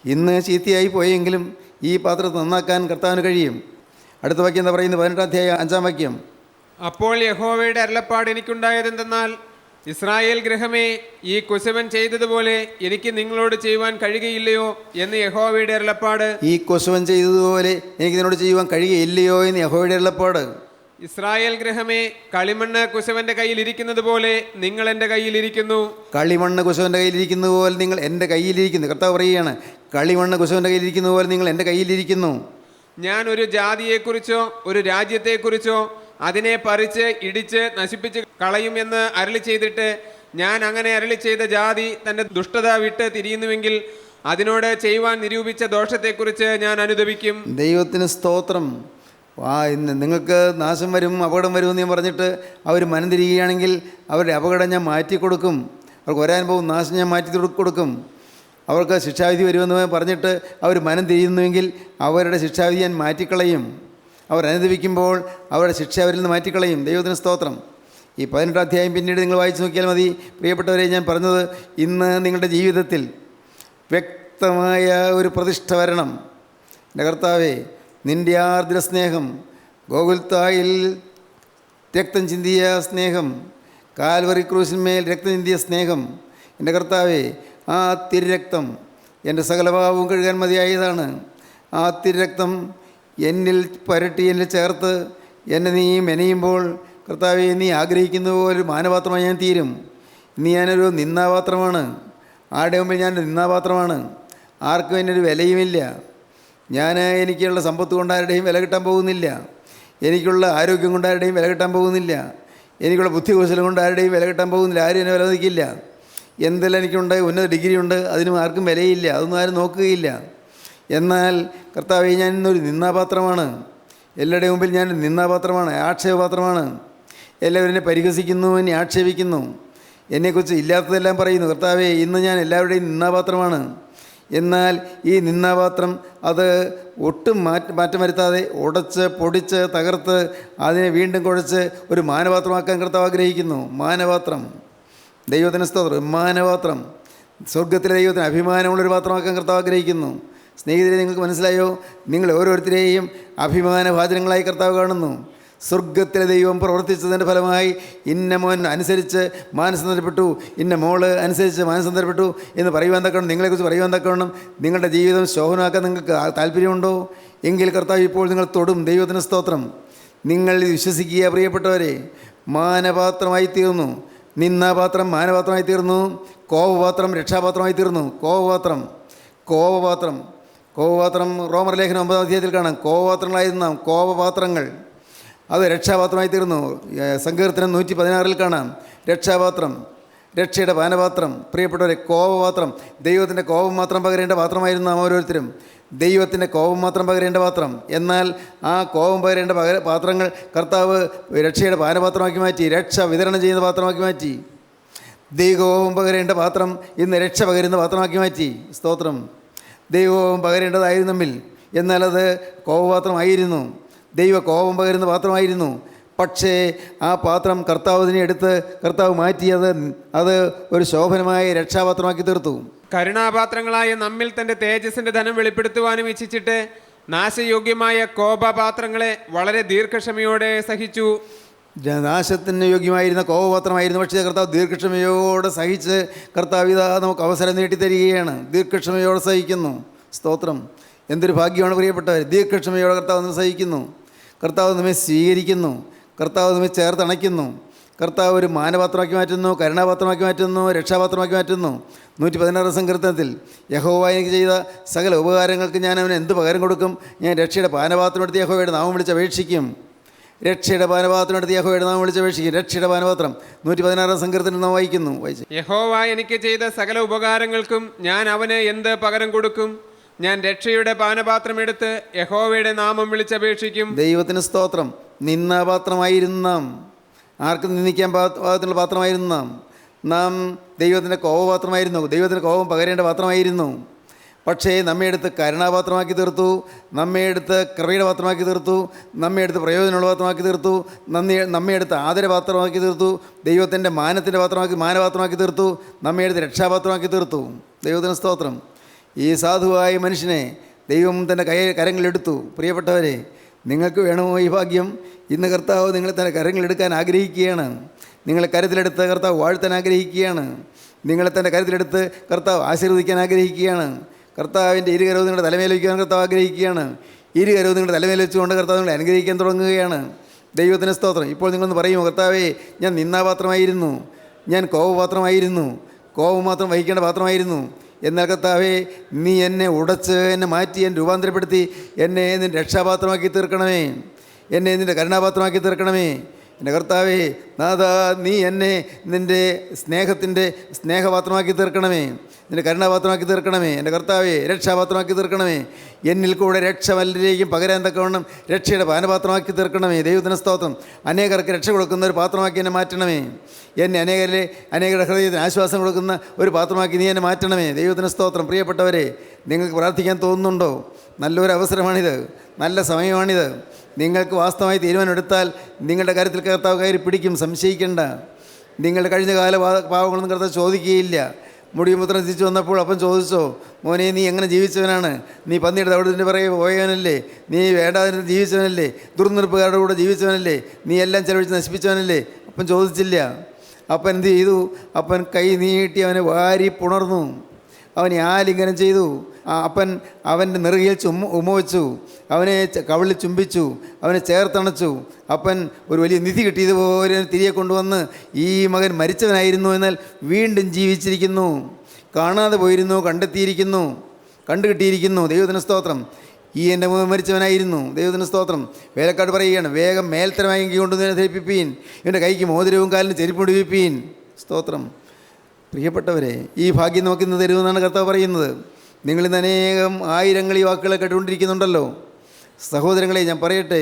ഇന്ന് ചീത്തയായി പോയെങ്കിലും ഈ പാത്രത്തെ നന്നാക്കാൻ കർത്താവിന് കഴിയും. അടുത്ത വാക്യം എന്താ പറയുന്നത്? 18-ാം അധ്യായം 5-ാം വാക്യം. അപ്പോൾ യഹോവയുടെ അരുളപ്പാട് എനിക്കുണ്ടായതെന്തെന്നാൽ, ഇസ്രായേൽ ഗൃഹമേ, ഈ കുശവൻ ചെയ്തതുപോലെ എനിക്ക് നിങ്ങളോട് ചെയ്യുവാൻ കഴിയുകയില്ലയോ എന്ന് യഹോവയുടെ അരുളപ്പാട്. ഈ കുശവൻ ചെയ്തതുപോലെ എനിക്ക് നിന്നോട് ചെയ്യുവാൻ കഴിയുകയില്ലയോ എന്ന് യഹോവയുടെ അരുളപ്പാട്. ഇസ്രായേൽ ഗൃഹമേ, കളിമണ്ണ് കുശവന്റെ കയ്യിൽ ഇരിക്കുന്നത് പോലെ നിങ്ങൾ എൻ്റെ കയ്യിലിരിക്കുന്നു. കളിമണ്ണ് കുശവൻ്റെ കയ്യിലിരിക്കുന്നത് പോലെ നിങ്ങൾ എൻ്റെ കയ്യിലിരിക്കുന്നു. കർത്താവ് പറയുകയാണ്, കളിമണ്ണ് കുശവൻ്റെ കയ്യിലിരിക്കുന്നത് പോലെ നിങ്ങൾ എൻ്റെ കയ്യിലിരിക്കുന്നു. ഞാൻ ഒരു ജാതിയെക്കുറിച്ചോ ഒരു രാജ്യത്തെക്കുറിച്ചോ അതിനെ പറിച്ച് ഇടിച്ച് നശിപ്പിച്ച് കളയുമെന്ന് അരുളി ചെയ്തിട്ട്, ഞാൻ അങ്ങനെ അരുളി ചെയ്ത ജാതി തൻ്റെ ദുഷ്ടത വിട്ട് തിരിയുന്നുവെങ്കിൽ അതിനോട് ചെയ്യുവാൻ നിരൂപിച്ച ദോഷത്തെക്കുറിച്ച് ഞാൻ അനുദപിക്കും. ദൈവത്തിന് സ്തോത്രം. ഇന്ന് നിങ്ങൾക്ക് നാശം വരും, അപകടം വരുമെന്ന് ഞാൻ പറഞ്ഞിട്ട് അവർ മനം തിരിയുകയാണെങ്കിൽ അവരുടെ അപകടം ഞാൻ മാറ്റിക്കൊടുക്കും. അവർക്ക് വരാൻ പോകും നാശം ഞാൻ മാറ്റി കൊടുക്കും. അവർക്ക് ശിക്ഷാവിധി വരുമെന്ന് പറഞ്ഞിട്ട് അവർ മനം തിരിയുന്നുവെങ്കിൽ അവരുടെ ശിക്ഷാവിധി ഞാൻ മാറ്റിക്കളയും. അവർ അനുദപിക്കുമ്പോൾ അവരുടെ ശിക്ഷ അവരിൽ നിന്ന് മാറ്റിക്കളയും. ദൈവത്തിന് സ്തോത്രം. ഈ 18-ാം അധ്യായം പിന്നീട് നിങ്ങൾ വായിച്ചു നോക്കിയാൽ മതി. പ്രിയപ്പെട്ടവരെ, ഞാൻ പറഞ്ഞത്, ഇന്ന് നിങ്ങളുടെ ജീവിതത്തിൽ വ്യക്തമായ ഒരു പ്രതിഷ്ഠ വരണം. എൻ്റെ കർത്താവേ, നിൻ്റെ ആർദ്ര സ്നേഹം, ഗോകുൽത്തായിൽ രക്തം ചിന്തിയ സ്നേഹം, കാൽവറി ക്രൂശിന്മേൽ രക്തം ചിന്തിയ സ്നേഹം, എൻ്റെ കർത്താവേ, ആ തിരുരക്തം എൻ്റെ സകല പാപവും കഴുകാൻ മതിയായതാണ്. ആ തിരുരക്തം എന്നിൽ പുരട്ടി എന്നിൽ ചേർത്ത് എന്നെ നീ മെനയുമ്പോൾ കർത്താവേ, നീ ആഗ്രഹിക്കുന്ന പോലെ മാനപാത്രമായി ഞാൻ തീരും. ഇന്ന് ഞാനൊരു നിന്നാപാത്രമാണ്. ആരുടെ മുമ്പിൽ ഞാനൊരു നിന്നാപാത്രമാണ്. ആർക്കും എന്നൊരു വിലയുമില്ല. എനിക്കുള്ള സമ്പത്ത് കൊണ്ട് ആരുടെയും വില കിട്ടാൻ പോകുന്നില്ല. എനിക്കുള്ള ആരോഗ്യം കൊണ്ട് ആരുടെയും വില കിട്ടാൻ പോകുന്നില്ല. എനിക്കുള്ള ബുദ്ധികൗശലം കൊണ്ട് ആരുടെയും വില കിട്ടാൻ പോകുന്നില്ല. ആരും എന്നെ വില മതിക്കില്ല. എന്തെല്ലാം എനിക്കുണ്ട്, ഉന്നത ഡിഗ്രി ഉണ്ട്, അതിനും ആർക്കും വിലയില്ല. അതൊന്നും ആരും നോക്കുകയില്ല. എന്നാൽ കർത്താവേ, ഞാൻ ഇന്നൊരു നിന്നാപാത്രമാണ്. എല്ലാവരുടെയും മുമ്പിൽ ഞാൻ നിന്നാപാത്രമാണ്, ആക്ഷേപപാത്രമാണ്. എല്ലാവരും എന്നെ പരിഹസിക്കുന്നു, എന്നെ ആക്ഷേപിക്കുന്നു, എന്നെക്കുറിച്ച് ഇല്ലാത്തതെല്ലാം പറയുന്നു. കർത്താവേ, ഇന്ന് ഞാൻ എല്ലാവരുടെയും നിന്നാപാത്രമാണ്. എന്നാൽ ഈ നിന്നാപാത്രം അത് ഒട്ടും മാറ്റം വരുത്താതെ ഉടച്ച് പൊടിച്ച് തകർത്ത് അതിനെ വീണ്ടും കുഴച്ച് ഒരു മാനപാത്രമാക്കാൻ കർത്താവ് ആഗ്രഹിക്കുന്നു. മാനപാത്രം. ദൈവത്തിന് സ്തോത്രം. മാനപാത്രം. സ്വർഗത്തിലെ ദൈവത്തിന് അഭിമാനമുള്ളൊരു പാത്രമാക്കാൻ കർത്താവ് ആഗ്രഹിക്കുന്നു. സ്നേഹിതരെ, നിങ്ങൾക്ക് മനസ്സിലായോ? നിങ്ങൾ ഓരോരുത്തരെയും അഭിമാനഭാജനങ്ങളായി കർത്താവ് കാണുന്നു. സ്വർഗത്തിലെ ദൈവം പ്രവർത്തിച്ചതിൻ്റെ ഫലമായി ഇന്ന മോൻ അനുസരിച്ച് മാനസാന്തരപ്പെട്ടു, ഇന്ന മോള് അനുസരിച്ച് മാനസാന്തരപ്പെട്ടു എന്ന് പറയുവാൻ തക്കണം. നിങ്ങളെക്കുറിച്ച് പറയുവാൻ തക്കണം. നിങ്ങളുടെ ജീവിതം ശോഭനമാക്കാൻ നിങ്ങൾക്ക് താല്പര്യമുണ്ടോ? എങ്കിൽ കർത്താവ് ഇപ്പോൾ നിങ്ങൾ തൊടും. ദൈവത്തിന് സ്തോത്രം. നിങ്ങൾ വിശ്വസിക്കുക പ്രിയപ്പെട്ടവരെ. മാനപാത്രമായി തീർന്നു. നിന്നാപാത്രം മാനപാത്രമായി തീർന്നു. കോപപാത്രം രക്ഷാപാത്രമായി തീർന്നു. കോപപാത്രം റോമർ ലേഖനം 9-ാം അധ്യായത്തിൽ കാണാം. കോപപാത്രങ്ങളായിരുന്ന കോപപാത്രങ്ങൾ അത് രക്ഷാപാത്രമായി തീർന്നു. സങ്കീർത്തനം 116 കാണാം. രക്ഷാപാത്രം, രക്ഷയുടെ പാനപാത്രം. പ്രിയപ്പെട്ടവരെ, കോപപാത്രം. ദൈവത്തിൻ്റെ കോപം മാത്രം പകരേണ്ട പാത്രമായിരുന്നു നാം ഓരോരുത്തരും. ദൈവത്തിൻ്റെ കോപം മാത്രം പകരേണ്ട പാത്രം. എന്നാൽ ആ കോപം പകരേണ്ട പാത്രങ്ങൾ കർത്താവ് രക്ഷയുടെ പാനപാത്രമാക്കി മാറ്റി, രക്ഷ വിതരണം ചെയ്യുന്ന പാത്രമാക്കി മാറ്റി. ദൈവകോപം പകരേണ്ട പാത്രം ഇന്ന് രക്ഷ പകരുന്ന പാത്രമാക്കി മാറ്റി. സ്തോത്രം. ദൈവകോപം പകരേണ്ടതായിരുന്നു നമ്മിൽ. എന്നാൽ അത് കോപപാത്രമായിരുന്നു, ദൈവ കോപം പകരുന്ന പാത്രമായിരുന്നു. പക്ഷേ ആ പാത്രം കർത്താവിനെ എടുത്ത് കർത്താവ് മാറ്റിയത് അത് ഒരു ശോഭനമായ രക്ഷാപാത്രമാക്കി തീർത്തു. കരുണാപാത്രങ്ങളായ നമ്മിൽ തൻ്റെ തേജസ്സിൻ്റെ ധനം വെളിപ്പെടുത്തുവാനും ഇച്ഛിച്ചിട്ട് നാശയോഗ്യമായ കോപപാത്രങ്ങളെ വളരെ ദീർഘക്ഷമയോടെ സഹിച്ചു. നാശത്തിന് യോഗ്യമായിരുന്ന കോപപാത്രമായിരുന്നു, പക്ഷേ കർത്താവ് ദീർഘക്ഷമയോടെ സഹിച്ച് കർത്താവ് ഇതാ നമുക്ക് അവസരം നീട്ടിത്തരികയാണ്. ദീർഘക്ഷമയോടെ സഹിക്കുന്നു. സ്തോത്രം! എന്തൊരു ഭാഗ്യമാണ് പ്രിയപ്പെട്ടവർ! ദീർഘക്ഷമയോടെ കർത്താവ് നമ്മെ സഹിക്കുന്നു. കർത്താവ് നമ്മെ സ്വീകരിക്കുന്നു. കർത്താവ് നമ്മെ ചേർത്തണയ്ക്കുന്നു. കർത്താവ് ഒരു മാനപാത്രമാക്കി മാറ്റുന്നു, കരുണാപാത്രമാക്കി മാറ്റുന്നു, രക്ഷാപാത്രമാക്കി മാറ്റുന്നു. 116 സങ്കീർത്തനത്തിൽ യഹോവ എനിക്ക് ചെയ്ത സകല ഉപകാരങ്ങൾക്ക് ഞാൻ അവന് എന്ത് പകരം കൊടുക്കും? ഞാൻ രക്ഷയുടെ പാനപാത്രം എടുത്ത് യഹോവയുടെ നാമം വിളിച്ചപേക്ഷിക്കും. രക്ഷയുടെ പാനപാത്രം എടുത്ത് യഹോവയുടെ നാമം വിളിച്ചപേക്ഷിക്കും. രക്ഷയുടെ പാനപാത്രം 116 സങ്കീർത്തനം നാം വായിക്കുന്നു. യഹോവ എനിക്ക് ചെയ്ത സകല ഉപകാരങ്ങൾക്കും ഞാൻ അവന് എന്ത് പകരം കൊടുക്കും? ഞാൻ രക്ഷയുടെ പാനപാത്രം എടുത്ത് യഹോവയുടെ നാമം വിളിച്ചപേക്ഷിക്കും. ദൈവത്തിന് സ്തോത്രം! നിന്നാപാത്രമായിരുന്ന നാം, ആർക്കും നിന്ദിക്കാൻ പാകത്തിനുള്ള പാത്രമായിരുന്നു നാം. ദൈവത്തിൻ്റെ കോപപാത്രമായിരുന്നു, ദൈവത്തിൻ്റെ കോപം പകരേണ്ട പാത്രമായിരുന്നു. പക്ഷേ നമ്മെ എടുത്ത് കരുണാപാത്രമാക്കി തീർത്തു, നമ്മെ എടുത്ത് കൃപയുടെ പാത്രമാക്കി തീർത്തു, നമ്മെ എടുത്ത് പ്രയോജനമുള്ള പാത്രമാക്കി തീർത്തു, നമ്മെ എടുത്ത് ആദരപാത്രമാക്കി തീർത്തു, ദൈവത്തിൻ്റെ മാനപാത്രമാക്കി തീർത്തു, നമ്മെ എടുത്ത് രക്ഷാപാത്രമാക്കി തീർത്തു. ദൈവത്തിന് സ്തോത്രം! ഈ സാധുവായ മനുഷ്യനെ ദൈവം തൻ്റെ കരങ്ങളിലെടുത്തു. പ്രിയപ്പെട്ടവരെ, നിങ്ങൾക്ക് വേണമോ ഈ ഭാഗ്യം? ഇന്ന് കർത്താവ് നിങ്ങളെ തന്നെ കരങ്ങളെടുക്കാൻ ആഗ്രഹിക്കുകയാണ്. നിങ്ങളെ കരുത്തിലെടുത്ത് കർത്താവ് വാഴ്ത്താൻ ആഗ്രഹിക്കുകയാണ്. നിങ്ങളെ തന്നെ കരുത്തിലെടുത്ത് കർത്താവ് ആശീർവദിക്കാൻ ആഗ്രഹിക്കുകയാണ്. കർത്താവിൻ്റെ ഇരുകരവ് നിങ്ങളുടെ തലമേൽ വയ്ക്കാൻ കർത്താവ് ആഗ്രഹിക്കുകയാണ്. ഇരുകരവ് നിങ്ങളുടെ തലമേൽ വെച്ചുകൊണ്ട് കർത്താവ് നിങ്ങളെ അനുഗ്രഹിക്കാൻ തുടങ്ങുകയാണ്. ദൈവത്തിന് സ്തോത്രം! ഇപ്പോൾ നിങ്ങളൊന്ന് പറയുമോ, കർത്താവേ, ഞാൻ നിന്നാപാത്രമായിരുന്നു, ഞാൻ കോപപാത്രമായിരുന്നു, കോപം മാത്രം വഹിക്കേണ്ട പാത്രമായിരുന്നു. എന്നാൽ കർത്താവേ, നീ എന്നെ ഉടച്ച് എന്നെ മാറ്റി എന്നെ രൂപാന്തരപ്പെടുത്തി എന്നെ നിൻ്റെ രക്ഷാപാത്രമാക്കി തീർക്കണമേ, എന്നെ നിൻ്റെ കരുണാപാത്രമാക്കി തീർക്കണമേ. എൻ്റെ കർത്താവേ, നാഥാ, നീ എന്നെ നിൻ്റെ സ്നേഹപാത്രമാക്കി തീർക്കണമേ, നിൻ്റെ കരുണാപാത്രമാക്കി തീർക്കണമേ. എൻ്റെ കർത്താവേ, രക്ഷാപാത്രമാക്കി തീർക്കണമേ. എന്നിൽ കൂടെ രക്ഷ വല്ലരിലേക്കും പകരാൻ തക്കവണ്ണം രക്ഷയുടെ പാനപാത്രമാക്കി തീർക്കണമേ. ദൈവത്തിന് സ്തോത്രം! അനേകർക്ക് രക്ഷ കൊടുക്കുന്ന ഒരു പാത്രമാക്കി എന്നെ മാറ്റണമേ. എന്നെ അനേകരുടെ ഹൃദയത്തിന് ആശ്വാസം കൊടുക്കുന്ന ഒരു പാത്രമാക്കി നീ എന്നെ മാറ്റണമേ. ദൈവത്തിന് സ്തോത്രം! പ്രിയപ്പെട്ടവരെ, നിങ്ങൾക്ക് പ്രാർത്ഥിക്കാൻ തോന്നുന്നുണ്ടോ? നല്ലൊരു അവസരമാണിത്, നല്ല സമയമാണിത്. നിങ്ങൾക്ക് വാസ്തവമായി തീരുമാനമെടുത്താൽ നിങ്ങളുടെ കാര്യത്തിൽ കർത്താവ് കയറി പിടിക്കും. സംശയിക്കേണ്ട. നിങ്ങളുടെ കഴിഞ്ഞ കാല പാവങ്ങളൊന്നും കർത്താവ് ചോദിക്കുകയില്ല. മുടിയുമുത്രം തിരിച്ചു വന്നപ്പോൾ അപ്പം ചോദിച്ചോ, മോനെ, നീ എങ്ങനെ ജീവിച്ചവനാണ്? നീ പന്നിയുടെ തവിടത്തിൻ്റെ പിറകെ പോയവനല്ലേ? നീ വേണ്ടാതിന് ജീവിച്ചവനല്ലേ? ദുർനിർപ്പുകാരുടെ കൂടെ ജീവിച്ചവനല്ലേ? നീ എല്ലാം ചെലവഴിച്ച് നശിപ്പിച്ചവനല്ലേ? അപ്പം ചോദിച്ചില്ല. അപ്പൻ എന്ത് ചെയ്തു? അപ്പൻ കൈ നീട്ടി അവനെ വാരി പുണർന്നു, അവനെ ആലിംഗനം ചെയ്തു. അപ്പൻ അവൻ്റെ നെറുകയിൽ ഉമ്മ വെച്ചു, അവനെ കവിളിൽ ചുംബിച്ചു, അവനെ ചേർത്തണച്ചു. അപ്പൻ ഒരു വലിയ നിധി കിട്ടിയതുപോലെ തിരികെ കൊണ്ടുവന്ന്, ഈ മകൻ മരിച്ചവനായിരുന്നു, എന്നാൽ വീണ്ടും ജീവിച്ചിരിക്കുന്നു, കാണാതെ പോയിരുന്നു, കണ്ടുകിട്ടിയിരിക്കുന്നു. ദൈവത്തിന് സ്തോത്രം! ഈ എൻ്റെ മുഖം മരിച്ചവനായിരുന്നു. ദൈവത്തിന് സ്തോത്രം! വേലക്കാട് പറയുകയാണ്, വേഗം മേൽത്തരമായി കൊണ്ടുവന്ന് ധരിപ്പിപ്പീൻ, ഇവൻ്റെ കൈക്ക് മോതിരവും കാലിന് ചെരുപ്പ് പിടിപ്പിപ്പീൻ. സ്തോത്രം! പ്രിയപ്പെട്ടവരെ, ഈ ഭാഗ്യം നമുക്കിന്ന് തരുമെന്നാണ് കർത്താവ് പറയുന്നത്. നിങ്ങളിന്ന് അനേകം ആയിരങ്ങൾ ഈ വാക്കുകളെ കേട്ടുകൊണ്ടിരിക്കുന്നുണ്ടല്ലോ. സഹോദരങ്ങളെ, ഞാൻ പറയട്ടെ,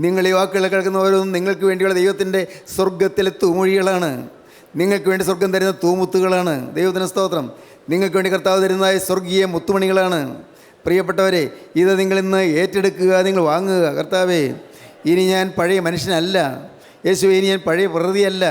നിങ്ങൾ ഈ വാക്കുകളെ കേൾക്കുന്ന ഓരോന്നും നിങ്ങൾക്ക് വേണ്ടിയുള്ള ദൈവത്തിൻ്റെ സ്വർഗത്തിലെ തൂമൊഴികളാണ്. നിങ്ങൾക്ക് വേണ്ടി സ്വർഗം തരുന്ന തൂമുത്തുകളാണ്. ദൈവത്തിന് സ്തോത്രം! നിങ്ങൾക്ക് വേണ്ടി കർത്താവ് തരുന്നതായ സ്വർഗീയ മുത്തുമണികളാണ്. പ്രിയപ്പെട്ടവരെ, ഇത് നിങ്ങളിന്ന് ഏറ്റെടുക്കുക, നിങ്ങൾ വാങ്ങുക. കർത്താവേ, ഇനി ഞാൻ പഴയ മനുഷ്യനല്ല. യേശുവേ, ഇനി ഞാൻ പഴയ പ്രകൃതിയല്ല,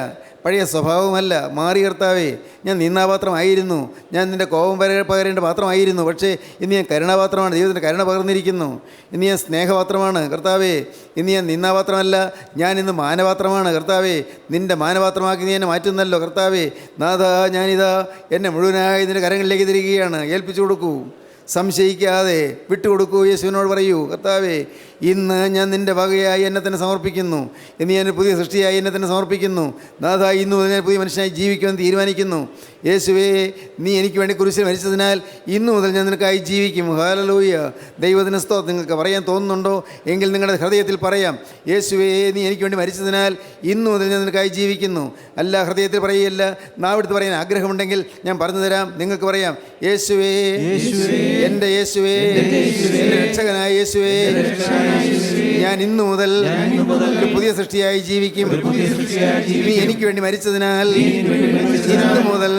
പഴയ സ്വഭാവമല്ല. മാറി കർത്താവേ, ഞാൻ നിന്നാപാത്രമായിരുന്നു, ഞാൻ നിൻ്റെ കോപം പകരേണ്ട പാത്രമായിരുന്നു. പക്ഷേ ഇന്ന് ഞാൻ കരുണാപാത്രമാണ്. ദൈവത്തിൻ്റെ കരുണ പകർന്നിരിക്കുന്നു. ഇന്ന് ഞാൻ സ്നേഹപാത്രമാണ്. കർത്താവേ, ഇന്ന് ഞാൻ നിന്നാപാത്രമല്ല, ഞാൻ ഇന്ന് മാനപാത്രമാണ്. കർത്താവേ, നിൻ്റെ മാനപാത്രമാക്കി നീ എന്നെ മാറ്റുന്നല്ലോ. കർത്താവേ, നാഥാ, ഞാനിതാ എന്നെ മുഴുവനായി നിൻ്റെ കരങ്ങളിലേക്ക് തിരികുകയാണ്. ഏൽപ്പിച്ചു കൊടുക്കൂ, സംശയിക്കാതെ വിട്ടുകൊടുക്കൂ. യേശുവിനോട് പറയൂ, കർത്താവേ, ഇന്ന് ഞാൻ നിൻ്റെ വകയായി എന്നെ തന്നെ സമർപ്പിക്കുന്നു. ഇന്ന് ഞാൻ പുതിയ സൃഷ്ടിയായി എന്നെ തന്നെ സമർപ്പിക്കുന്നു. നാഥാ, ഇന്ന് മുതൽ ഞാൻ പുതിയ മനുഷ്യനായി ജീവിക്കുമെന്ന് തീരുമാനിക്കുന്നു. യേശുവേ, നീ എനിക്ക് വേണ്ടി കുരിശിൽ മരിച്ചതിനാൽ ഇന്നു മുതൽ ഞാൻ നിനക്കായി ജീവിക്കും. ഹല്ലേലൂയ! ദൈവത്തിന് സ്തോത്രം! നിങ്ങൾക്ക് പറയാൻ തോന്നുന്നുണ്ടോ? എങ്കിൽ നിങ്ങളുടെ ഹൃദയത്തിൽ പറയാം, യേശുവേ, നീ എനിക്ക് വേണ്ടി മരിച്ചതിനാൽ ഇന്നു മുതൽ ഞാൻ നിനക്കായി ജീവിക്കുന്നു. അല്ല, ഹൃദയത്തിൽ പറയുകയല്ല, നാവെടുത്ത് പറയാൻ ആഗ്രഹമുണ്ടെങ്കിൽ ഞാൻ പറഞ്ഞു തരാം. നിങ്ങൾക്ക് പറയാം, യേശുവേ, എൻ്റെ യേശുവേ, എൻ്റെ രക്ഷകനായ യേശുവേ, ഞാൻ ഇന്നു മുതൽ ഒരു പുതിയ സൃഷ്ടിയായി ജീവിക്കും. നീ എനിക്ക് വേണ്ടി മരിച്ചതിനാൽ ഇന്നു മുതൽ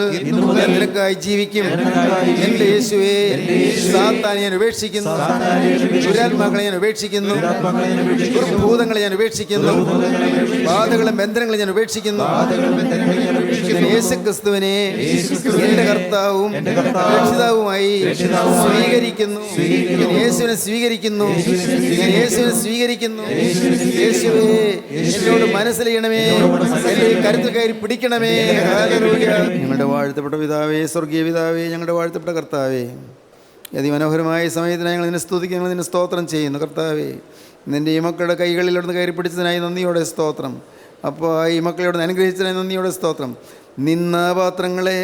ഞാൻ നിനക്കായി ജീവിക്കും. എൻ്റെ യേശുവേ, സാത്താനെ ഞാൻ ഉപേക്ഷിക്കുന്നു, ദുരാത്മാക്കളെ ഞാൻ ഉപേക്ഷിക്കുന്നു, ദുർഭൂതങ്ങളെ ഞാൻ ഉപേക്ഷിക്കുന്നു, ബാധകളും ബന്ധനങ്ങളെ ഞാൻ ഉപേക്ഷിക്കുന്നു. ഞാൻ യേശുക്രിസ്തുവിനെ എൻ്റെ കർത്താവും രക്ഷിതാവുമായി സ്വീകരിക്കുന്നു. ഞാൻ യേശുവിനെ സ്വീകരിക്കുന്നു, ഞാൻ യേശുവിനെ സ്വീകരിക്കുന്നു. യേശുവേ, എന്നോട് മനസ്സിലെയ്യണമേ, എൻ്റെ കരുത്തിൽ കയറി പിടിക്കണമേ. ഹല്ലേലൂയ. ഞങ്ങളുടെ വാഴ്ത്തപ്പെട്ട പിതാവേ, സ്വർഗീയ പിതാവേ, ഞങ്ങളുടെ വാഴ്ത്തപ്പെട്ട കർത്താവേ, അതിമനോഹരമായ സമയത്തിനായി ഞങ്ങൾ നിന്നെ സ്തുതിക്കുന്നു, ഞങ്ങൾ നിന്നെ സ്തോത്രം ചെയ്യുന്നു. കർത്താവേ, നിൻ്റെ ഈ മക്കളുടെ കൈകളിലൂടെ കയറി പിടിച്ചതിനായി നന്ദിയോടെ സ്തോത്രം. അപ്പോൾ ഈ മക്കളോട് അനുഗ്രഹിച്ചതിനായി നന്ദിയോടെ സ്തോത്രം. നിന്നാപാത്രങ്ങളെ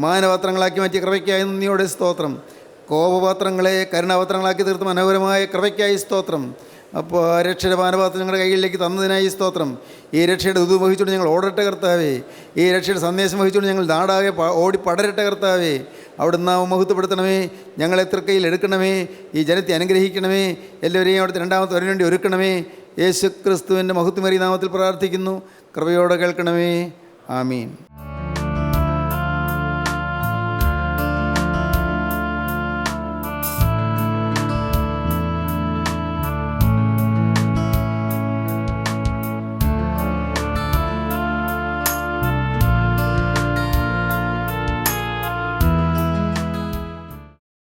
മാനപാത്രങ്ങളാക്കി മാറ്റിയ കൃപയ്ക്കായി നന്ദിയോടെ സ്തോത്രം. കോപപാത്രങ്ങളെ കരുണാപാത്രങ്ങളാക്കി തീർത്ത് മനോഹരമായ കൃപയ്ക്കായി സ്തോത്രം. അപ്പോൾ ആ രക്ഷയുടെ പാനപാത്രം ഞങ്ങളുടെ കയ്യിലേക്ക് തന്നതിനായി സ്തോത്രം. ഈ രക്ഷയുടെ ദൂത് വഹിച്ചുകൊണ്ട് ഞങ്ങൾ ഓടട്ടെ കർത്താവേ. ഈ രക്ഷയുടെ സന്ദേശം വഹിച്ചുകൊണ്ട് ഞങ്ങൾ നാടാകെ ഓടി പടരട്ടെ കർത്താവേ. അവിടുന്ന് നാം മഹത്വപ്പെടുത്തണമേ, ഞങ്ങളെ തൃക്കൈയിൽ എടുക്കണമേ, ഈ ജനത്തെ അനുഗ്രഹിക്കണമേ, എല്ലാവരെയും അവിടുത്തെ രണ്ടാമത്തെ വരവിന് വേണ്ടി ഒരുക്കണമേ. യേശു ക്രിസ്തുവിൻ്റെ മഹത്വമേറിയ നാമത്തിൽ പ്രാർത്ഥിക്കുന്നു. കൃപയോടെ കേൾക്കണമേ. ആമീൻ.